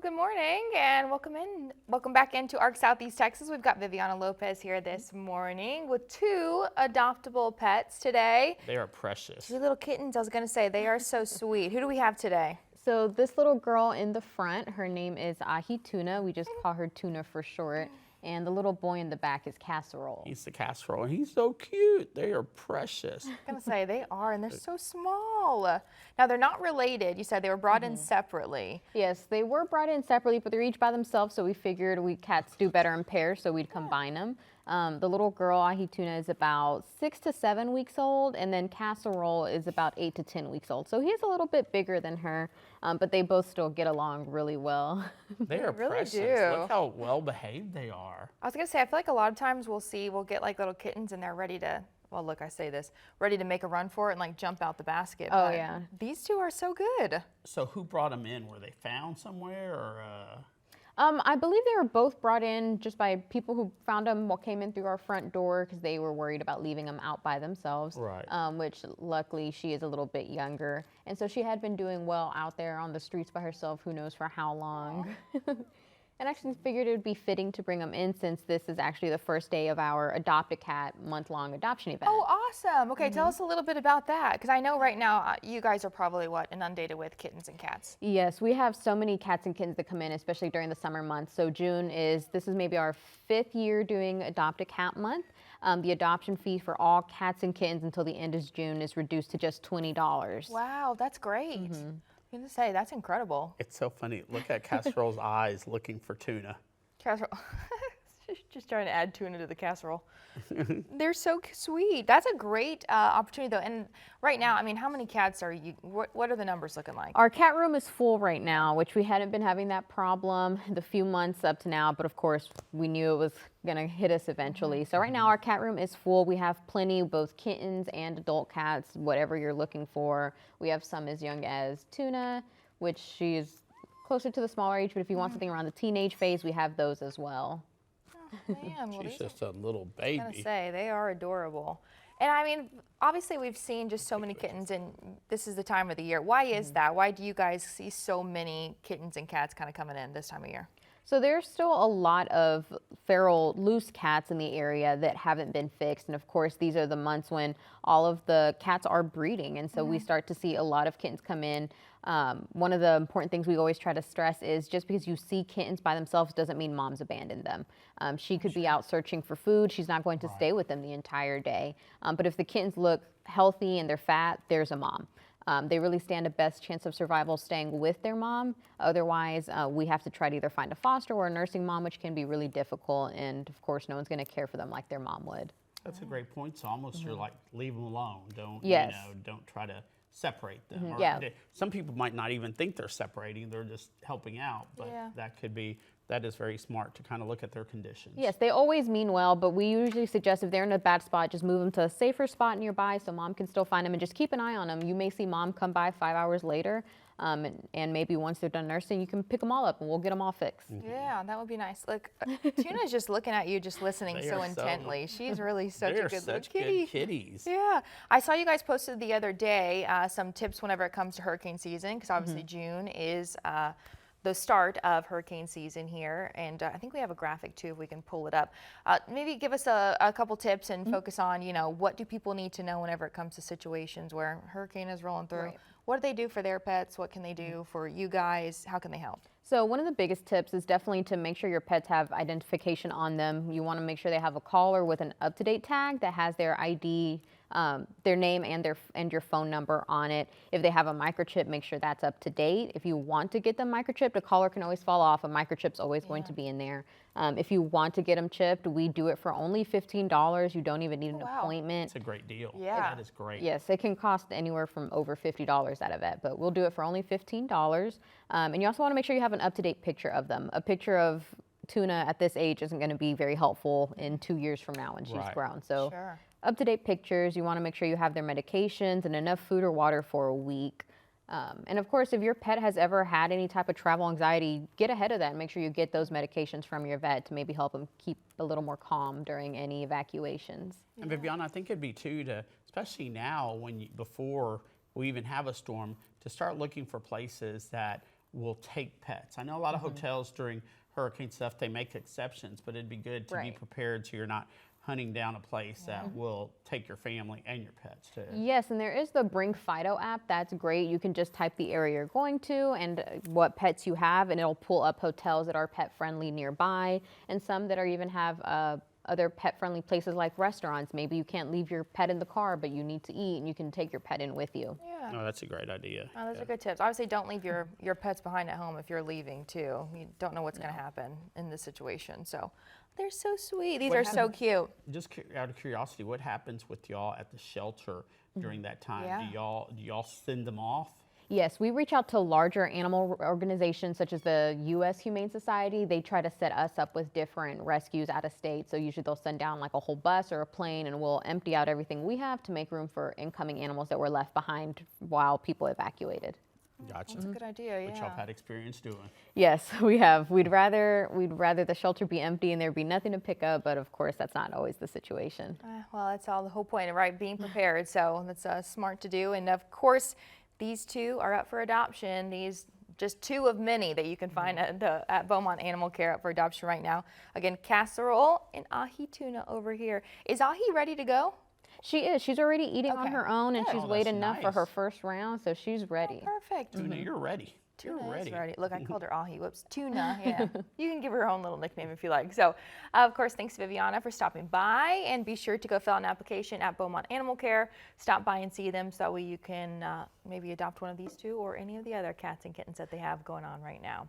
Well, good morning and welcome back into ARC Southeast Texas. We've got Viviana Lopez here this morning with two adoptable pets today. They are precious. Two little kittens. I was going to say they are so sweet. Who do we have today? So this little girl in the front, her name is Tuna. We just call her Tuna for short. And the little boy in the back is Casserole. He's the Casserole, and he's so cute. They are precious. I'm going to say they are, and they're so small. Now, they're not related. You said they were brought in separately. Yes, they were brought in separately, but they're each by themselves, so we figured cats do better in pairs, so we'd combine them. The little girl, Tuna, is about 6 to 7 weeks old, and then Casserole is about 8 to 10 weeks old. So he's a little bit bigger than her, but they both still get along really well. They are really precious. do. Look how well behaved they are. I was going to say, I feel like a lot of times we'll get like little kittens and they're ready to, well, look, I say this, ready to make a run for it and like jump out the basket. Oh, But yeah. These two are so good. So who brought them in? Were they found somewhere, or? I believe they were both brought in just by people who found them came in through our front door because they were worried about leaving them out by themselves. Right. Which luckily she is a little bit younger. And so she had been doing well out there on the streets by herself, who knows for how long. And actually figured it would be fitting to bring them in since this is actually the first day of our Adopt a Cat month-long adoption event. Oh, awesome. Okay, tell us a little bit about that, because I know right now you guys are probably, inundated with kittens and cats. Yes, we have so many cats and kittens that come in, especially during the summer months. So this is maybe our 5th year doing Adopt a Cat month. The adoption fee for all cats and kittens until the end of June is reduced to just $20. Wow, that's great. I'm going to say, that's incredible. It's so funny. Look at Casserole's eyes looking for Tuna. Casserole. Just trying to add tuna to the casserole. They're so sweet. That's a great opportunity, though. And right now, I mean, how many cats are you? What are the numbers looking like? Our cat room is full right now, which we hadn't been having that problem the few months up to now. But of course, we knew it was going to hit us eventually. So right now, our cat room is full. We have plenty, both kittens and adult cats, whatever you're looking for. We have some as young as Tuna, which she's closer to the smaller age. But if you want something around the teenage phase, we have those as well. Man, well, She's just a little baby. I was gonna say, they are adorable. And I mean, obviously we've seen just so many kittens, and this is the time of the year. Why is that? Why do you guys see so many kittens and cats kind of coming in this time of year? So there's still a lot of feral loose cats in the area that haven't been fixed. And of course, these are the months when all of the cats are breeding. And so we start to see a lot of kittens come in. One of the important things we always try to stress is just because you see kittens by themselves doesn't mean mom's abandoned them. She could be out searching for food. She's not going to stay with them the entire day. But if the kittens look healthy and they're fat, there's a mom. They really stand a best chance of survival staying with their mom. Otherwise, we have to try to either find a foster or a nursing mom, which can be really difficult. And of course, no one's going to care for them like their mom would. That's a great point. So almost you're like, leave them alone. Don't, Yes. Don't try to separate them. Or Yeah. Some people might not even think they're separating. They're just helping out. But that is very smart to kind of look at their conditions. Yes, they always mean well, but we usually suggest if they're in a bad spot, just move them to a safer spot nearby so mom can still find them, and just keep an eye on them. You may see mom come by 5 hours later, and maybe once they're done nursing, you can pick them all up and we'll get them all fixed. Yeah, that would be nice. Look, Tuna's just looking at you, just listening They so are intently. She's really such They a are good little such kitty. good kitties. Yeah, I saw you guys posted the other day some tips whenever it comes to hurricane season, because obviously June is the start of hurricane season here, and I think we have a graphic too if we can pull it up. Maybe give us a couple tips and focus on, what do people need to know whenever it comes to situations where hurricane is rolling through? Right. What do they do for their pets? What can they do for you guys? How can they help? So one of the biggest tips is definitely to make sure your pets have identification on them. You want to make sure they have a collar with an up-to-date tag that has their ID, their name and your phone number on it. If they have a microchip, make sure that's up to date. If you want to get them microchipped, a collar can always fall off. A microchip's always going to be in there. If you want to get them chipped, we do it for only $15. You don't even need an appointment. It's a great deal. Yeah. That is great. Yes, it can cost anywhere from over $50 at a vet, but we'll do it for only $15. And you also want to make sure you have an up-to-date picture of them. A picture of Tuna at this age isn't going to be very helpful in 2 years from now when she's grown. So up-to-date pictures, you want to make sure you have their medications and enough food or water for a week. And of course, if your pet has ever had any type of travel anxiety, get ahead of that and make sure you get those medications from your vet to maybe help them keep a little more calm during any evacuations. And Viviana, I think it'd be too especially now before we even have a storm, to start looking for places that will take pets. I know a lot of hotels during hurricane stuff, they make exceptions, but it'd be good to be Right. prepared so you're not hunting down a place that will take your family and your pets too. Yes, and there is the Bring Fido app. That's great. You can just type the area you're going to and what pets you have, and it'll pull up hotels that are pet friendly nearby, and some that are even have other pet friendly places like restaurants. Maybe you can't leave your pet in the car, but you need to eat, and you can take your pet in with you. Yeah. Oh, that's a great idea. Oh, those Yeah. are good tips. Obviously, don't leave your pets behind at home if you're leaving too. You don't know what's going to happen in this situation. So they're so sweet. These What are so cute. Just out of curiosity, what happens with y'all at the shelter during that time? Yeah. Do y'all send them off? Yes, we reach out to larger animal organizations such as the U.S. Humane Society. They try to set us up with different rescues out of state. So usually they'll send down like a whole bus or a plane, and we'll empty out everything we have to make room for incoming animals that were left behind while people evacuated. Gotcha. That's a good idea. What y'all Yeah. had experience doing? Yes, we have. We'd rather the shelter be empty and there be nothing to pick up, but of course that's not always the situation. Well, that's all the whole point, right? Being prepared. So that's smart to do. And of course, these two are up for adoption. These just two of many that you can find at Beaumont Animal Care up for adoption right now. Again, Casserole and Ahi Tuna over here. Is Ahi ready to go? She is. She's already eating on Okay. her own, and Good. she's Oh, weighed that's enough for her nice. first round, so she's ready. Perfect. Tuna, you're ready. You're Tuna is ready. ready. Look, I called her Ahi. Whoops. Tuna. Yeah. You can give her her own little nickname if you like. So, of course, thanks, Viviana, for stopping by. And be sure to go fill out an application at Beaumont Animal Care. Stop by and see them so that way you can maybe adopt one of these two or any of the other cats and kittens that they have going on right now.